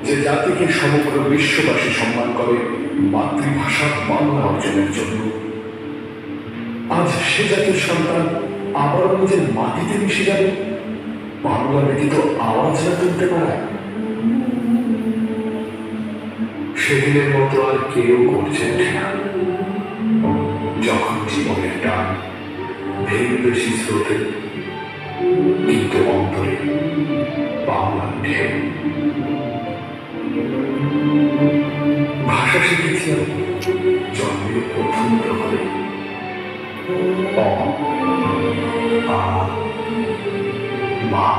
যে জাতিকে সমগ্র বিশ্ববাসী সম্মান করে মাতৃভাষা বাংলা অর্জনের জন্য, আজ সে জাতির সন্তান আবারও নিজের মাটিতে মিশে যাবে বাংলা ব্যতীত আওয়াজ না তুলতে পারে। সেদিনের মতো আর কেউ করছে না, যখন জীবনের টান ভেঙে বেশি স্রোতে, কিন্তু অন্তরে বাংলার ঢেউ। ভাষা শিখেছি আমি জন্মের প্রথম প্রহরে, মা।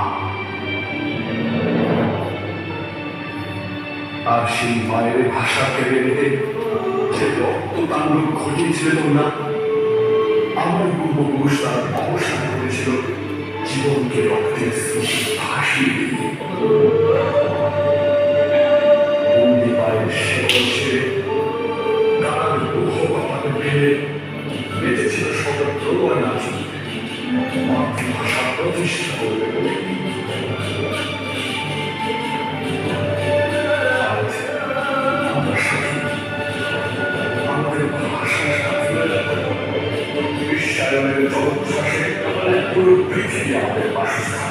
আর সেই মায়ের ভাষা কেড়ে নিতে যে রক্ত তাণ্ডব ঘটিয়েছিল তোমরা, আমার পূর্বপুরুষ তার অবসান করেছিল জীবনকে রক্তের স্মৃতি ভাসিয়ে দিয়ে। বন্দি পায়ের শেকল ছেড়ে গান বহু কপালে ফেলে বেঁচেছিল স্বতন্ত্র নাচি মাতৃভাষা প্রতিষ্ঠা করবে বলে। আজ আমরা সঠিক আমাদের ভাষার সাথে বিশ্বায়নের জলোচ্ছ্বাসে পুরো পৃথিবী আমাদের বাসস্থান।